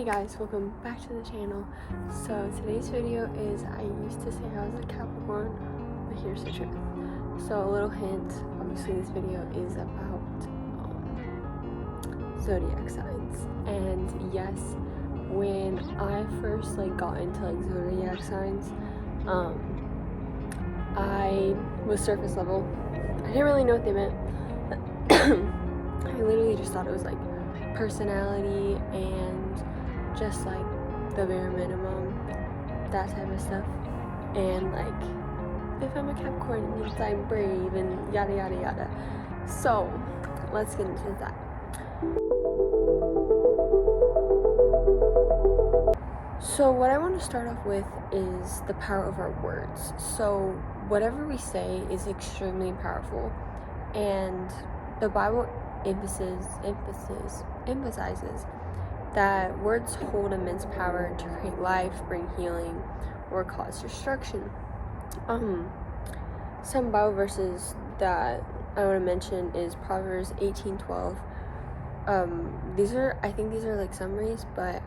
Hey guys, welcome back to the channel. So today's video is, I used to say I was a Capricorn, but here's the truth. So a little hint, obviously this video is about zodiac signs. And yes, when I first got into zodiac signs, I was surface level. I didn't really know what they meant. I literally just thought it was personality and just the bare minimum, that type of stuff. And if I'm a Capricorn, it means I'm brave and yada yada yada. So let's get into that. So what I want to start off with is the power of our words. So whatever we say is extremely powerful, and the Bible emphasizes that words hold immense power to create life, bring healing, or cause destruction. Some Bible verses that I want to mention is Proverbs 18:12. I think these are summaries, but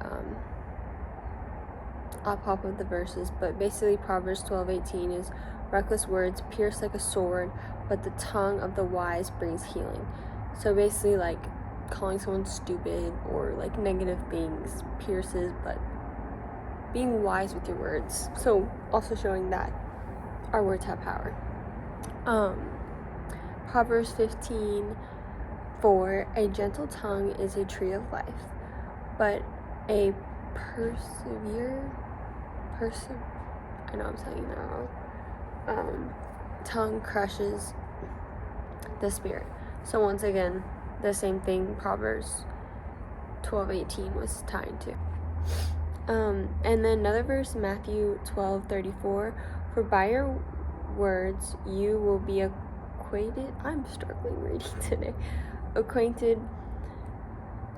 I'll pop up the verses. But basically, Proverbs 12:18 is, reckless words pierce like a sword, but the tongue of the wise brings healing. So basically, calling someone stupid or negative things pierces, but being wise with your words. So also showing that our words have power. Proverbs 15:4, a gentle tongue is a tree of life, but a I know I'm saying that wrong. Tongue crushes the spirit. So once again, the same thing Proverbs 12:18 was tied to. And then another verse, Matthew 12:34, for by your words you will be acquainted. I'm struggling reading today. Acquainted,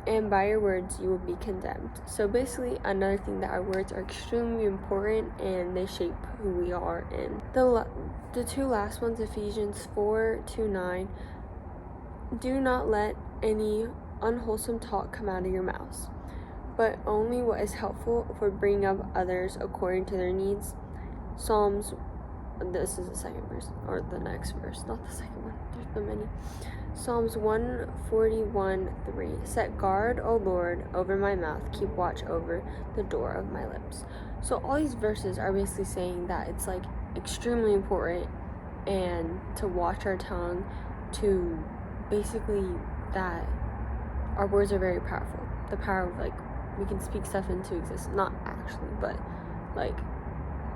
and by your words you will be condemned. So basically, another thing, that our words are extremely important and they shape who we are. And the two last ones, Ephesians 4:2-9, do not let any unwholesome talk come out of your mouths, but only what is helpful for bringing up others according to their needs. This is the second verse, or the next verse, not the second one, there's been many. Psalms 141:3, set guard, O Lord, over my mouth, keep watch over the door of my lips. So all these verses are basically saying that it's extremely important and to watch our tongue, to basically that our words are very powerful. The power of we can speak stuff into existence, not actually, but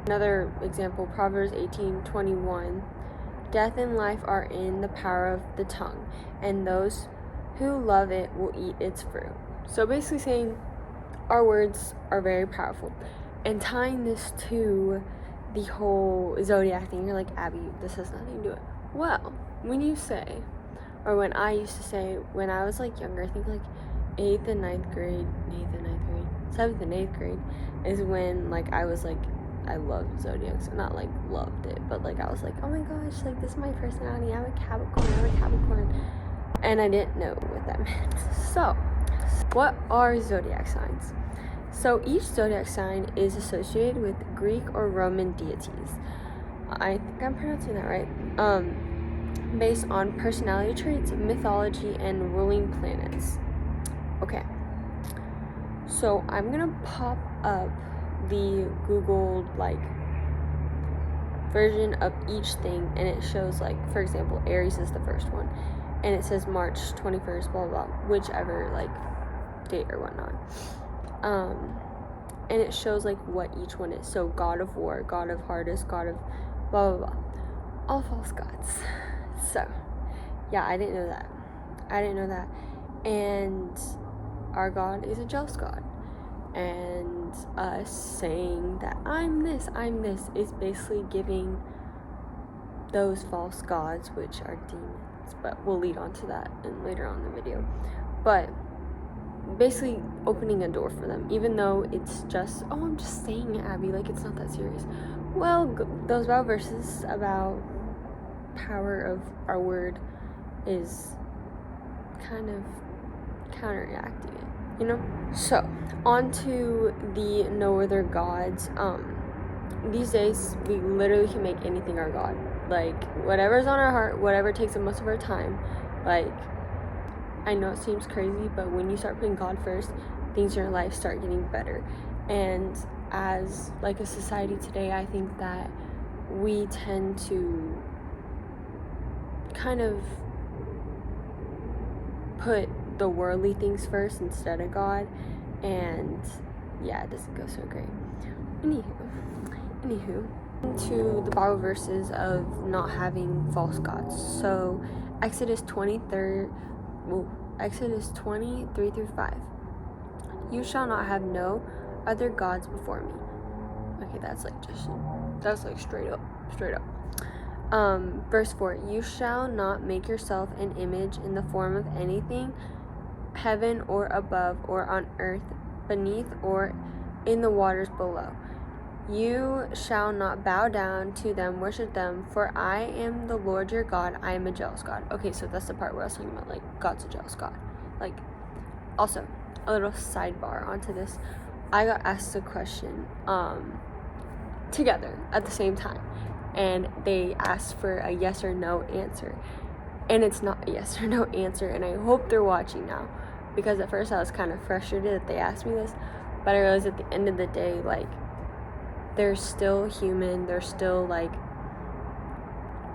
another example, Proverbs 18:21, death and life are in the power of the tongue, and those who love it will eat its fruit. So basically saying our words are very powerful. And tying this to the whole zodiac thing, you're like, Abby, this has nothing to do with it. Well, when you say, or when I used to say, when I was younger, I think 7th and 8th grade, is when I was I loved zodiacs. Not loved it, but I was oh my gosh, this is my personality, I'm a Capricorn, and I didn't know what that meant. So what are zodiac signs? So each zodiac sign is associated with Greek or Roman deities. I think I'm pronouncing that right. Based on personality traits, mythology, and ruling planets. Okay, so I'm gonna pop up the Googled version of each thing, and it shows for example, Aries is the first one, and it says March 21st, blah blah blah, whichever date or whatnot. And it shows what each one is. So God of War, God of Hardest, God of blah blah blah, all false gods. So yeah, I didn't know that. And our God is a jealous God, and us saying that I'm this is basically giving those false gods, which are demons, but we'll lead on to that and later on in the video, but basically opening a door for them, even though it's just, oh, I'm just saying it, Abby, it's not that serious. Well, those Bible verses about power of our word is kind of counteracting it. you know? So, on to the no other gods. These days, we literally can make anything our god. Like, whatever's on our heart, whatever takes the most of our time. Like, I know it seems crazy, but when you start putting God first, things in your life start getting better. And as, like, a society today, I think that we tend to kind of put the worldly things first instead of God, and yeah, it doesn't go so great. Anywho, to the Bible verses of not having false gods. So Exodus 23 through 5. You shall not have no other gods before me. Okay, that's like straight up. Verse 4, you shall not make yourself an image in the form of anything, heaven or above, or on earth beneath, or in the waters below. You shall not bow down to them, worship them, for I am the Lord your God. I am a jealous God. Okay, so that's the part where I was talking about, like, God's a jealous God. Like, also, a little sidebar onto this. I got asked a question together at the same time, and they asked for a yes or no answer, and it's not a yes or no answer, and I hope they're watching now, because at first I was kind of frustrated that they asked me this, but I realized at the end of the day, like, they're still human. They're still, like,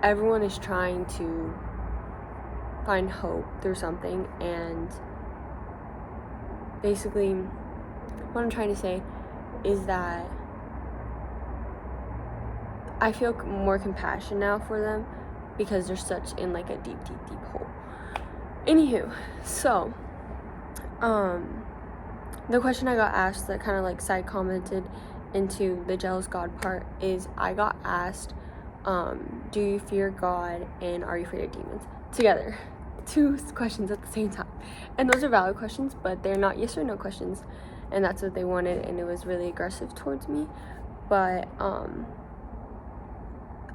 everyone is trying to find hope through something, and basically what I'm trying to say is that I feel more compassion now for them because they're such in, like, a deep hole. Anywho, so the question I got asked that kind of, like, side commented into the jealous God part is, I got asked, do you fear God and are you afraid of demons? Together. 2 questions at the same time. And those are valid questions, but they're not yes or no questions. And that's what they wanted, and it was really aggressive towards me. But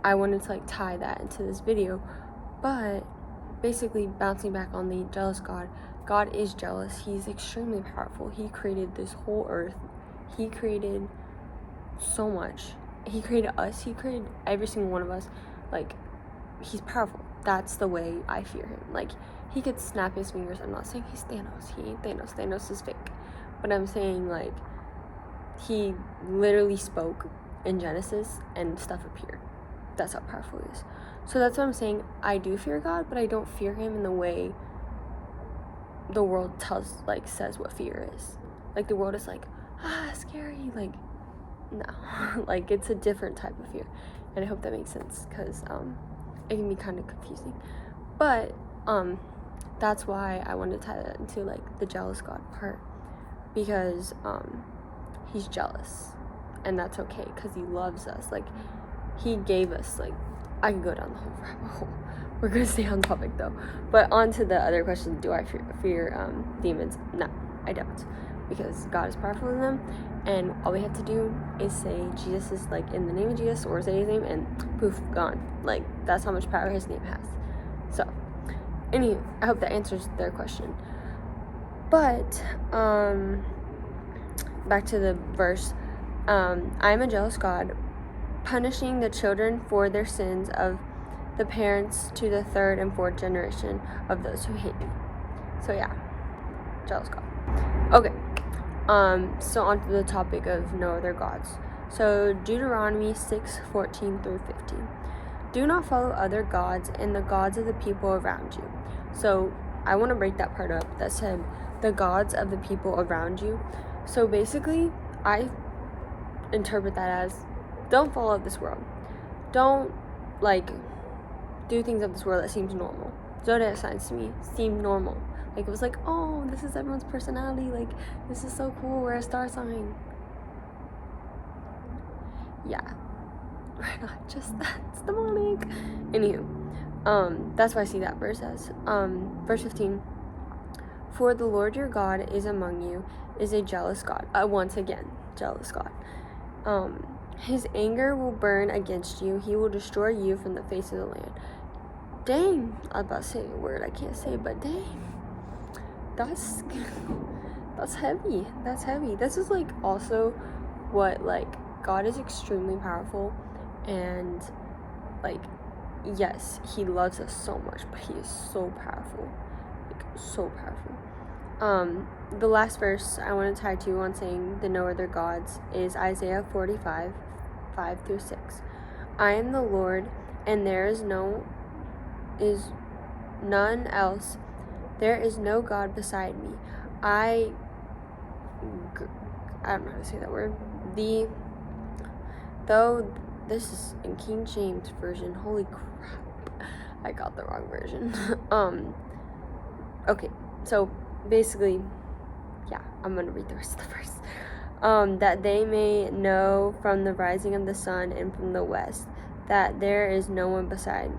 I wanted to, like, tie that into this video. But basically, bouncing back on the jealous God, God is jealous. He's extremely powerful. He created this whole earth. He created so much. He created us. He created every single one of us. Like, he's powerful. That's the way I fear him. Like, he could snap his fingers. I'm not saying he's Thanos. He ain't Thanos. Thanos is fake. But I'm saying, like, he literally spoke in Genesis and stuff appeared. That's how powerful he is. So that's what I'm saying. I do fear God, but I don't fear him in the way the world says what fear is. Like, the world is like, scary. Like, no. Like, it's a different type of fear. And I hope that makes sense, because it can be kind of confusing. But that's why I wanted to tie that into, like, the jealous God part, because he's jealous, and that's okay, because he loves us. Like, he gave us, like, I can go down the whole rabbit hole. We're gonna stay on topic though. But on to the other question, do I fear demons? No, I don't, because God is powerful in them, and all we have to do is say Jesus is, like, in the name of Jesus, or say his name, and poof, gone. Like, that's how much power his name has. So anyway, I hope that answers their question. But back to the verse, I am a jealous God, punishing the children for their sins of the parents to the 3rd and 4th generation of those who hate me. So yeah, jealous God. Okay, so on to the topic of no other gods. So Deuteronomy 6:14 through 15. Do not follow other gods and the gods of the people around you. So I want to break that part up that said the gods of the people around you. So basically, I interpret that as, don't follow this world. Don't, like, do things of this world that seems normal. Zodiac signs to me seem normal. Like, it was like, oh, this is everyone's personality. Like, this is so cool. We're a star sign. Yeah. We're not just that. It's demonic. Anywho, that's why I see that verse as. Verse 15. For the Lord your God is among you, is a jealous God. Once again, jealous God. His anger will burn against you. He will destroy you from the face of the land. Dang. I was about to say a word I can't say, but dang. That's That's heavy. That's heavy. This is like also what, like, God is extremely powerful, and like, yes, he loves us so much, but he is so powerful, like so powerful. The last verse I want to tie to on saying the no other gods is Isaiah 45, 5-6. I am the Lord, and there is none else. There is no God beside me. I don't know how to say that word. Though this is in King James Version. Holy crap. I got the wrong version. Okay, so basically, yeah, I'm gonna read the rest of the verse. That they may know from the rising of the sun and from the west that there is none beside me.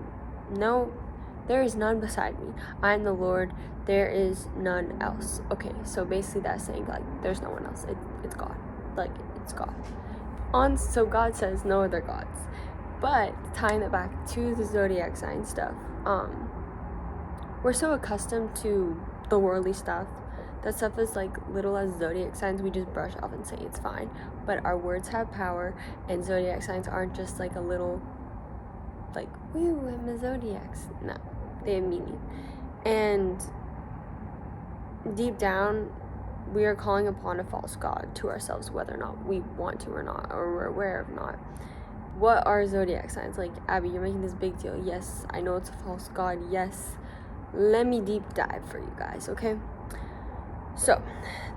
I am the Lord, there is none else. Okay, so basically that's saying, like, there's no one else. It's God. Like, it's God. So God says no other gods. But tying it back to the zodiac sign stuff, we're so accustomed to the worldly stuff. That stuff is like little as zodiac signs, we just brush off and say it's fine. But our words have power, and zodiac signs aren't just like a little, like, woo, I'm a zodiac. No, they have meaning. And deep down, we are calling upon a false god to ourselves, whether or not we want to or not, or we're aware of not. What are zodiac signs? Like, Abby, you're making this big deal. Yes, I know it's a false god. Yes, let me deep dive for you guys, okay? So,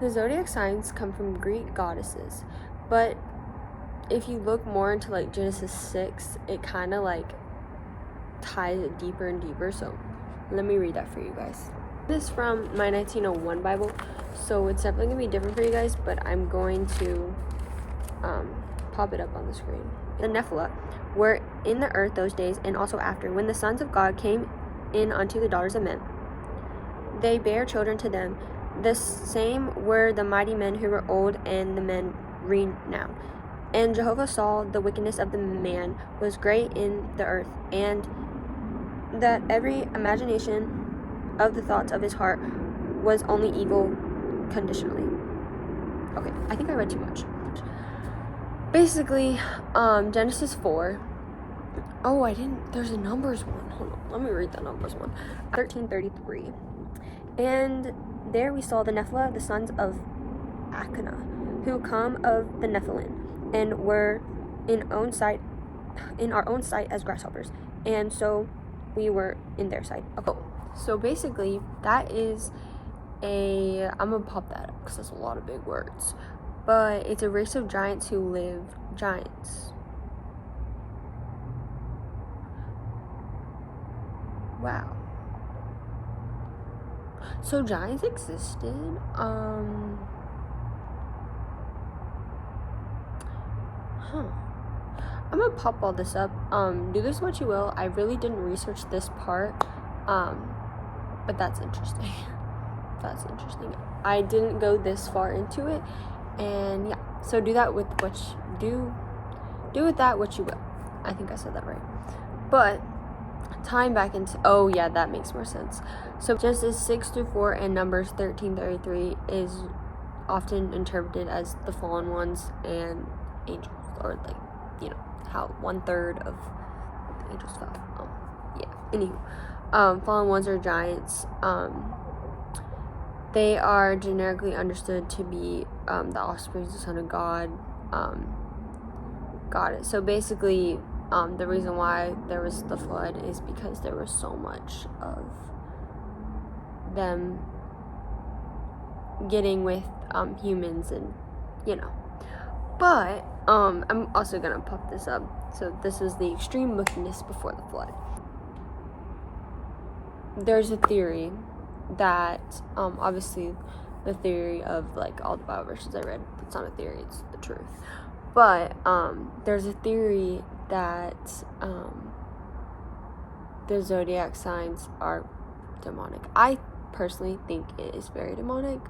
the zodiac signs come from Greek goddesses, but if you look more into like Genesis 6, it kind of like ties it deeper and deeper. So, let me read that for you guys. This is from my 1901 Bible, so it's definitely gonna be different for you guys, but I'm going to pop it up on the screen. The Nephilim were in the earth those days, and also after, when the sons of God came in unto the daughters of men. They bare children to them. The same were the mighty men who were old, and the men renowned. And Jehovah saw the wickedness of the man was great in the earth, and that every imagination of the thoughts of his heart was only evil conditionally. Okay, I think I read too much. Basically, Genesis 4. Oh, I didn't. There's a Numbers one. Hold on. Let me read the Numbers one. 13:33. And there we saw the Nephilim, the sons of Acana, who come of the Nephilim, and were in our own sight as grasshoppers. And so we were in their sight. Okay. So basically, that is I'm gonna pop that up because that's a lot of big words. But it's a race of giants who live giants. Wow. So giants existed. I'm gonna pop all this up. Do this what you will. I really didn't research this part. But that's interesting. That's interesting. I didn't go this far into it. And yeah. So do that with do with that what you will. I think I said that right. But tying back into, oh yeah, that makes more sense. So Genesis 6-4 and Numbers 13:33 is often interpreted as the fallen ones and angels, or like, you know, how 1/3 of the angels fell. Yeah. Anywho, fallen ones are giants. They are generically understood to be the offspring of the Son of God. Got it. So basically, the reason why there was the flood is because there was so much of them getting with humans, and you know. But I'm also gonna pop this up. So this is the extreme wickedness before the flood. There's a theory that obviously the theory of like all the Bible verses I read, it's not a theory, it's the truth. But there's a theory that the zodiac signs are demonic. I personally think it is very demonic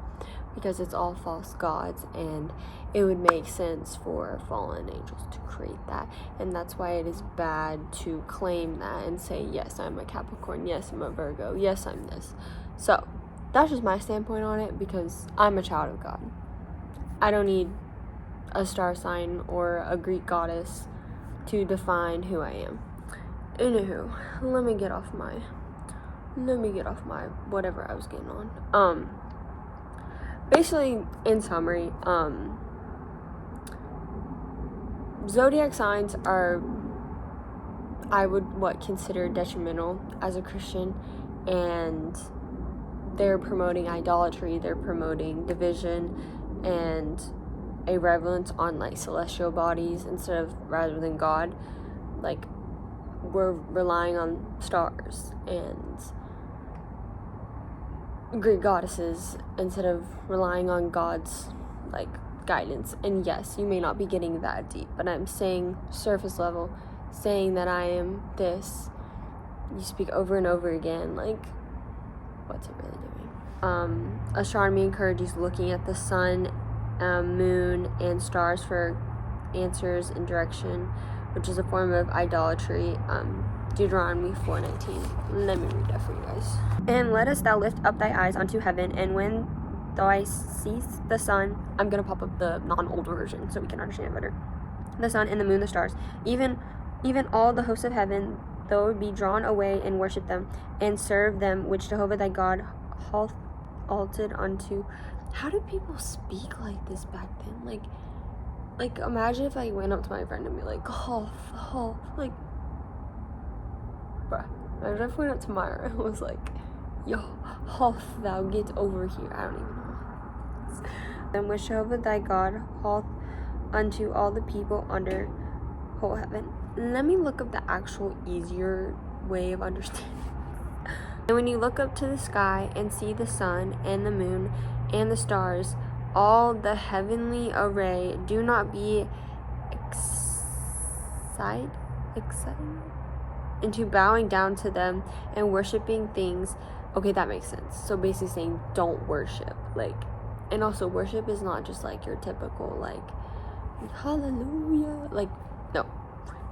because it's all false gods, and it would make sense for fallen angels to create that, and that's why it is bad to claim that and say, yes, I'm a Capricorn, yes, I'm a Virgo, yes, I'm this. So that's just my standpoint on it, because I'm a child of God. I don't need a star sign or a Greek goddess to define who I am. Anywho, let me get off my whatever I was getting on. Basically, in summary, zodiac signs are, I would consider detrimental as a Christian, and they're promoting idolatry, they're promoting division and a reverence on like celestial bodies rather than God. Like, we're relying on stars and Greek goddesses instead of relying on God's like guidance. And yes, you may not be getting that deep, but I'm saying surface level, saying that I am this. You speak over and over again, like, what's it really doing? Astronomy encourages looking at the sun, moon, and stars for answers and direction, which is a form of idolatry. Deuteronomy 4:19. Let me read that for you guys. And let thou lift up thy eyes unto heaven, and when thou seest the sun, I'm gonna pop up the non-old version so we can understand it better. The sun and the moon, the stars, even all the hosts of heaven, though be drawn away and worship them, and serve them, which Jehovah thy God hath altered unto. How do people speak like this back then? Like imagine if I went up to my friend and be like, like, bruh. Imagine if I went up to Myra and was like, yo, hoth thou get over here. I don't even know. And which Jehovah thy God hath unto all the people under whole heaven. Let me look up the actual easier way of understanding. And when you look up to the sky and see the sun and the moon and the stars, all the heavenly array, do not be excited into bowing down to them and worshiping things. Okay, that makes sense. So basically saying don't worship. Like, and also worship is not just like your typical like hallelujah. Like, no.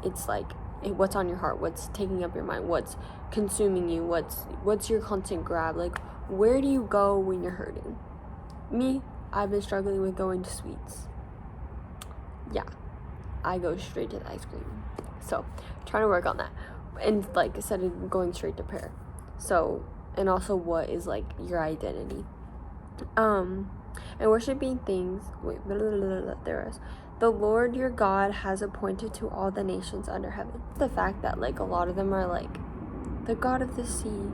It's like what's on your heart, what's taking up your mind, what's consuming you, what's your constant grab. Like, where do you go when you're hurting? Me, I've been struggling with going to sweets. Yeah, I go straight to the ice cream. So, trying to work on that. And like instead of going straight to prayer. So, and also what is like your identity. And worshiping things, there is. The Lord your God has appointed to all the nations under heaven. The fact that like a lot of them are like the God of the sea,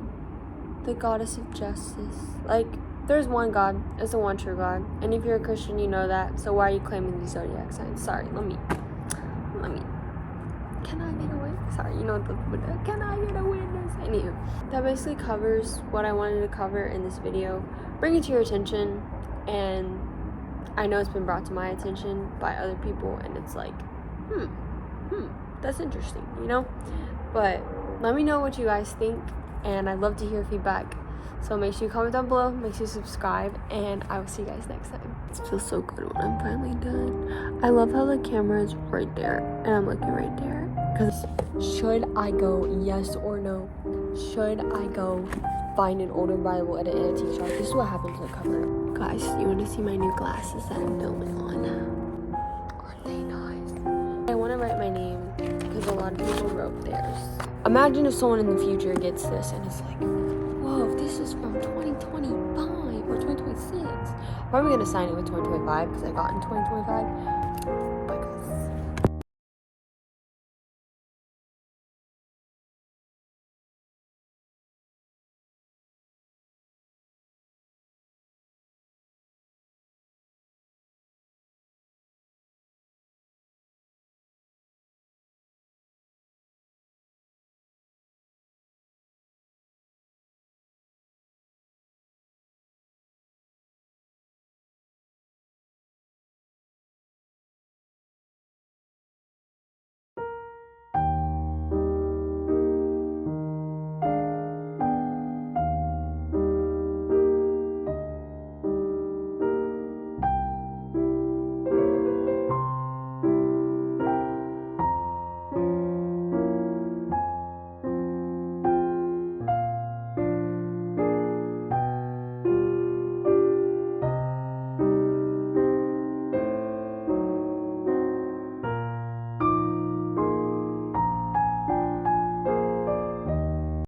the goddess of justice. Like, there's one God, it's the one true God. And if you're a Christian, you know that. So why are you claiming these zodiac signs? Sorry, let me. Can I get a witness? Sorry, you know can I get a witness? Anywho, that basically covers what I wanted to cover in this video. Bring it to your attention, and I know it's been brought to my attention by other people, and it's like, that's interesting, you know? But let me know what you guys think, and I'd love to hear feedback. So make sure you comment down below, make sure you subscribe, and I will see you guys next time. It feels so good when I'm finally done. I love how the camera is right there, and I'm looking right there. Because should I go, yes or no? Should I go find an older Bible at an antique shop? This is what happened to the cover. Guys, you want to see my new glasses that I'm filming on? Aren't they nice? I want to write my name because a lot of people wrote theirs. Imagine if someone in the future gets this and it's like, whoa, if this is from 2025 or 2026. I'm probably going to sign it with 2025 because I got in 2025.